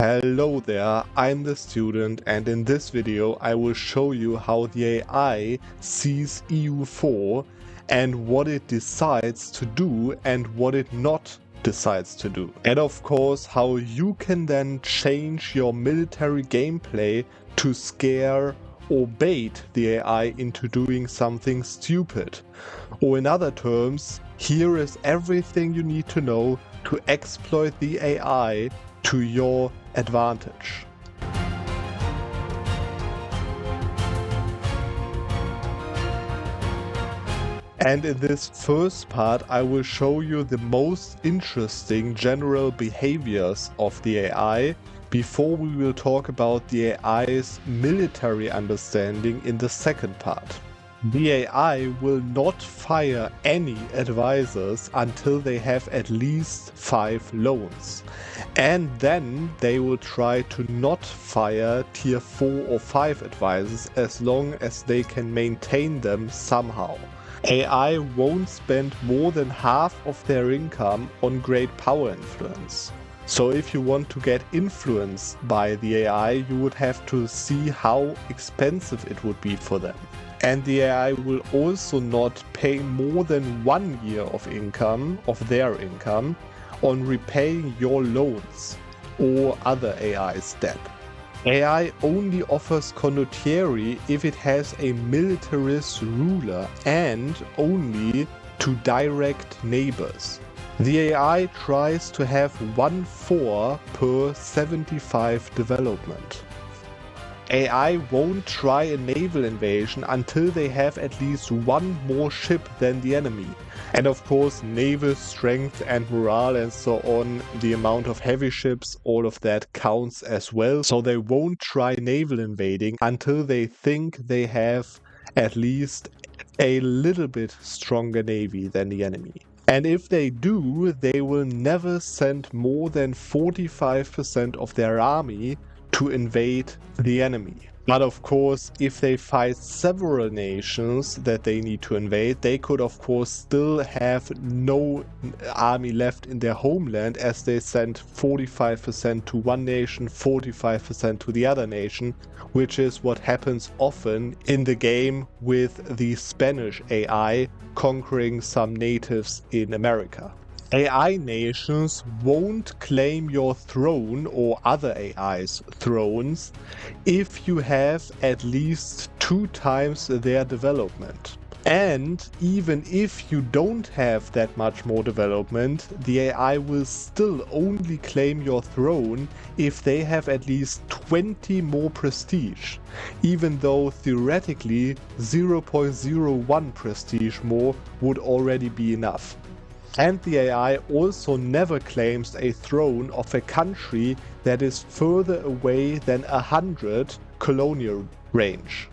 Hello there, I'm the student, and in this video I will show you how the AI sees EU4 and what it decides to do and what it not decides to do. And of course how you can then change your military gameplay to scare or bait the AI into doing something stupid. Or in other terms, here is everything you need to know to exploit the AI to your advantage. And in this first part I will show you the most interesting general behaviors of the AI before we will talk about the AI's military understanding in the second part. The AI will not fire any advisors until they have at least 5 loans. And then they will try to not fire tier 4 or 5 advisors as long as they can maintain them somehow. AI won't spend more than half of their income on great power influence. So if you want to get influenced by the AI, you would have to see how expensive it would be for them. And the AI will also not pay more than 1 year of their income, on repaying your loans or other AI's debt. AI only offers condottieri if it has a militarist ruler and only to direct neighbors. The AI tries to have 1/4 per 75 development. AI won't try a naval invasion until they have at least 1 more ship than the enemy. And of course, naval strength and morale and so on, the amount of heavy ships, all of that counts as well. So they won't try naval invading until they think they have at least a little bit stronger navy than the enemy. And if they do, they will never send more than 45% of their army to invade the enemy. But of course, if they fight several nations that they need to invade, they could of course still have no army left in their homeland, as they send 45% to one nation, 45% to the other nation, which is what happens often in the game with the Spanish AI conquering some natives in America. AI nations won't claim your throne or other AI's thrones if you have at least 2 times their development. And even if you don't have that much more development, the AI will still only claim your throne if they have at least 20 more prestige, even though theoretically 0.01 prestige more would already be enough. And the AI also never claims a throne of a country that is further away than 100 colonial range.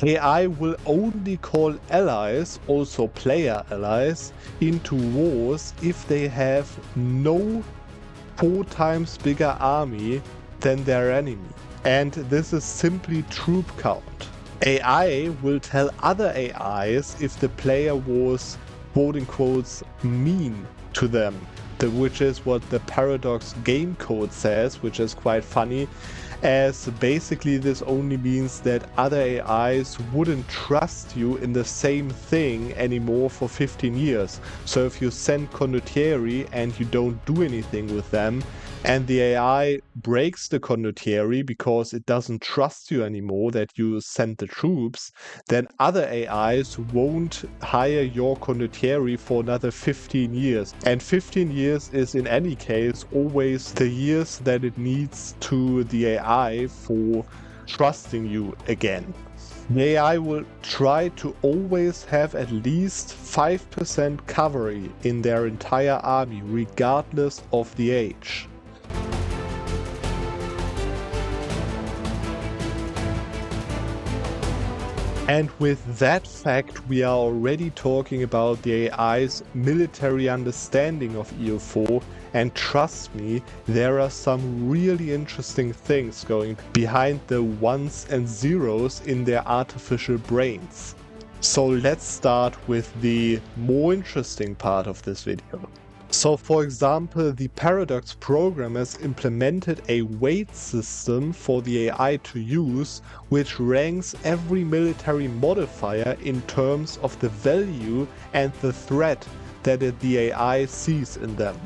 AI will only call allies, also player allies, into wars if they have no 4 times bigger army than their enemy. And this is simply troop count. AI will tell other AIs if the player was quote unquote mean to them, which is what the Paradox game code says, which is quite funny, as basically this only means that other AIs wouldn't trust you in the same thing anymore for 15 years. So if you send condottieri and you don't do anything with them, and the AI breaks the condottieri because it doesn't trust you anymore that you sent the troops, then other AIs won't hire your condottieri for another 15 years. And 15 years is in any case always the years that it needs to the AI for trusting you again. The AI will try to always have at least 5% cavalry in their entire army, regardless of the age. And with that fact, we are already talking about the AI's military understanding of EU4, and trust me, there are some really interesting things going behind the 1s and 0s in their artificial brains. So let's start with the more interesting part of this video. So for example, the Paradox programmers implemented a weight system for the AI to use, which ranks every military modifier in terms of the value and the threat that the AI sees in them.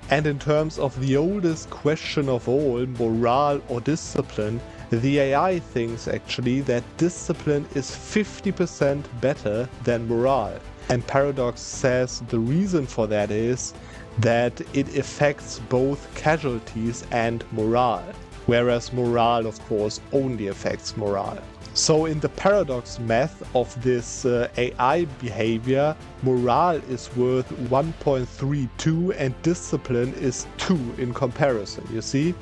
And in terms of the oldest question of all, morale or discipline, the AI thinks actually that discipline is 50% better than morale. And Paradox says the reason for that is that it affects both casualties and morale, whereas morale, of course, only affects morale. So in the Paradox math of this AI behavior, morale is worth 1.32 and discipline is 2 in comparison, you see?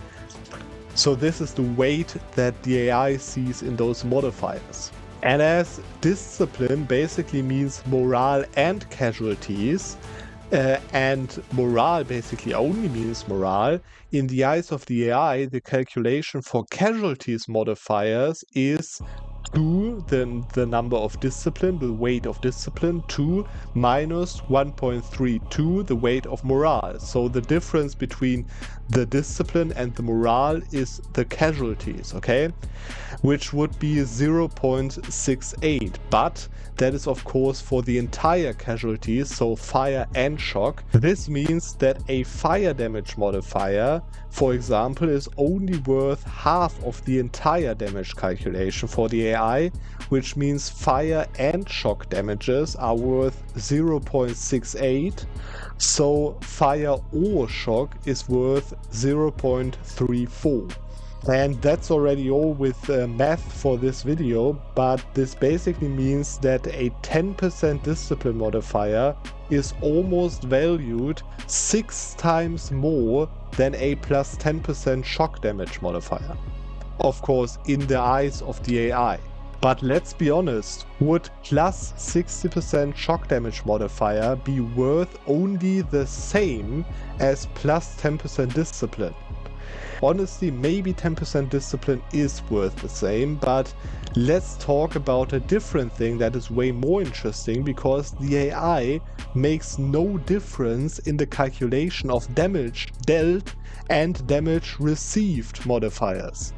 So this is the weight that the AI sees in those modifiers. And as discipline basically means morale and casualties, and morale basically only means morale, in the eyes of the AI, the calculation for casualties modifiers is 2, the number of discipline, the weight of discipline, 2 minus 1.32, the weight of morale. So the difference between the discipline and the morale is the casualties, okay? Which would be 0.68, but that is of course for the entire casualties, so fire and shock. This means that a fire damage modifier, for example, is only worth half of the entire damage calculation for the AI, which means fire and shock damages are worth 0.68, so fire or shock is worth 0.34. And that's already all with math for this video, but this basically means that a 10% discipline modifier is almost valued 6 times more than a plus 10% shock damage modifier. Of course, in the eyes of the AI. But let's be honest, would plus 60% shock damage modifier be worth only the same as plus 10% discipline? Honestly, maybe 10% discipline is worth the same, but let's talk about a different thing that is way more interesting, because the AI makes no difference in the calculation of damage dealt and damage received modifiers.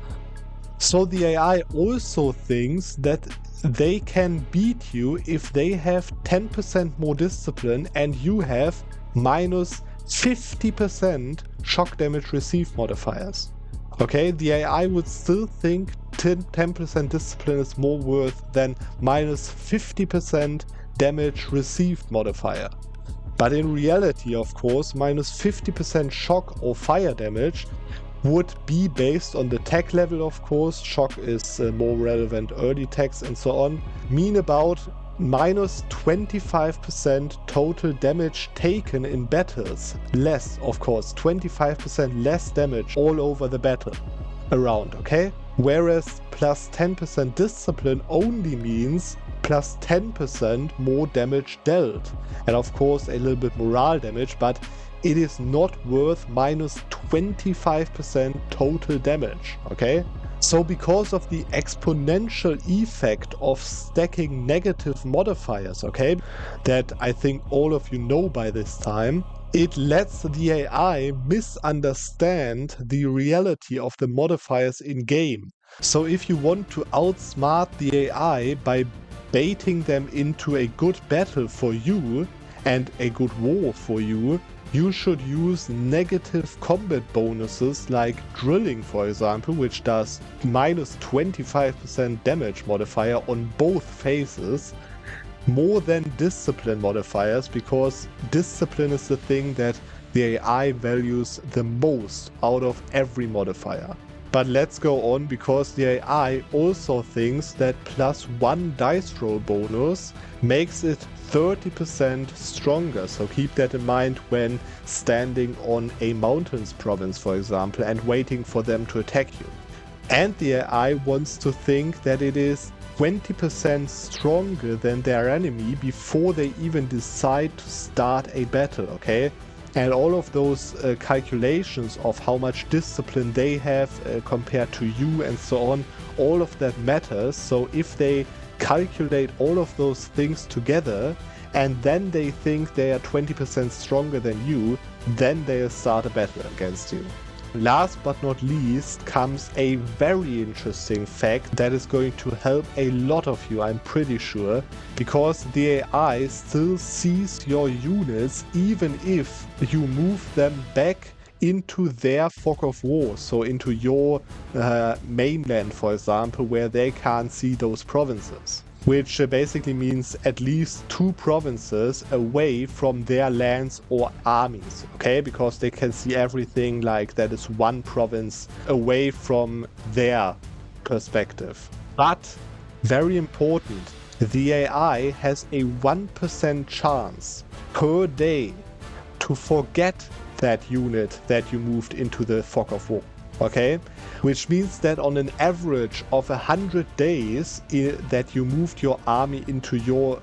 So the AI also thinks that they can beat you if they have 10% more discipline and you have minus 50% shock damage received modifiers. Okay, the AI would still think 10% discipline is more worth than minus 50% damage received modifier. But in reality, of course, minus 50% shock or fire damage would be based on the tech level, of course. Shock is more relevant early techs and so on. Mean about minus 25% total damage taken in battles. Less, of course, 25% less damage all over the battle around, okay? Whereas plus 10% discipline only means plus 10% more damage dealt. And of course a little bit morale damage, but it is not worth minus 25% total damage, okay? So because of the exponential effect of stacking negative modifiers, okay, that I think all of you know by this time, it lets the AI misunderstand the reality of the modifiers in game. So if you want to outsmart the AI by baiting them into a good battle for you and a good war for you, you should use negative combat bonuses like drilling, for example, which does minus 25% damage modifier on both phases, more than discipline modifiers, because discipline is the thing that the AI values the most out of every modifier. But let's go on, because the AI also thinks that plus 1 dice roll bonus makes it 30% stronger. So keep that in mind when standing on a mountains province, for example, and waiting for them to attack you. And the AI wants to think that it is 20% stronger than their enemy before they even decide to start a battle, okay? And all of those calculations of how much discipline they have compared to you and so on, all of that matters. So if they calculate all of those things together and then they think they are 20% stronger than you, then they'll start a battle against you. Last but not least comes a very interesting fact that is going to help a lot of you, I'm pretty sure, because the AI still sees your units even if you move them back into their fog of war, so into your mainland, for example, where they can't see those provinces. Which basically means at least 2 provinces away from their lands or armies, okay? Because they can see everything like that is 1 province away from their perspective. But, very important, the AI has a 1% chance per day to forget that unit that you moved into the fog of war. Okay, which means that on an average of 100 days that you moved your army into your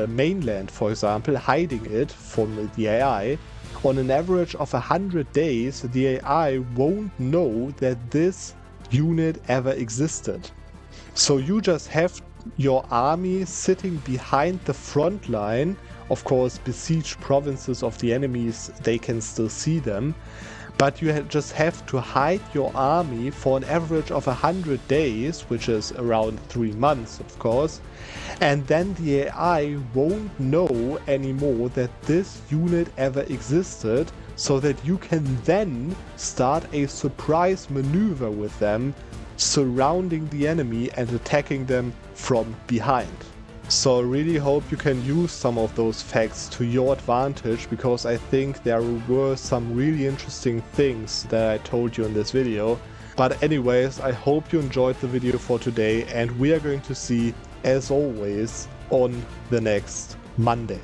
mainland, for example, hiding it from the AI, on an average of 100 days, the AI won't know that this unit ever existed. So you just have your army sitting behind the front line. Of course, besieged provinces of the enemies, they can still see them. But you just have to hide your army for an average of 100 days, which is around 3 months, of course. And then the AI won't know anymore that this unit ever existed, so that you can then start a surprise maneuver with them, surrounding the enemy and attacking them from behind. So I really hope you can use some of those facts to your advantage, because I think there were some really interesting things that I told you in this video. But anyways, I hope you enjoyed the video for today, and we are going to see, as always, on the next Monday.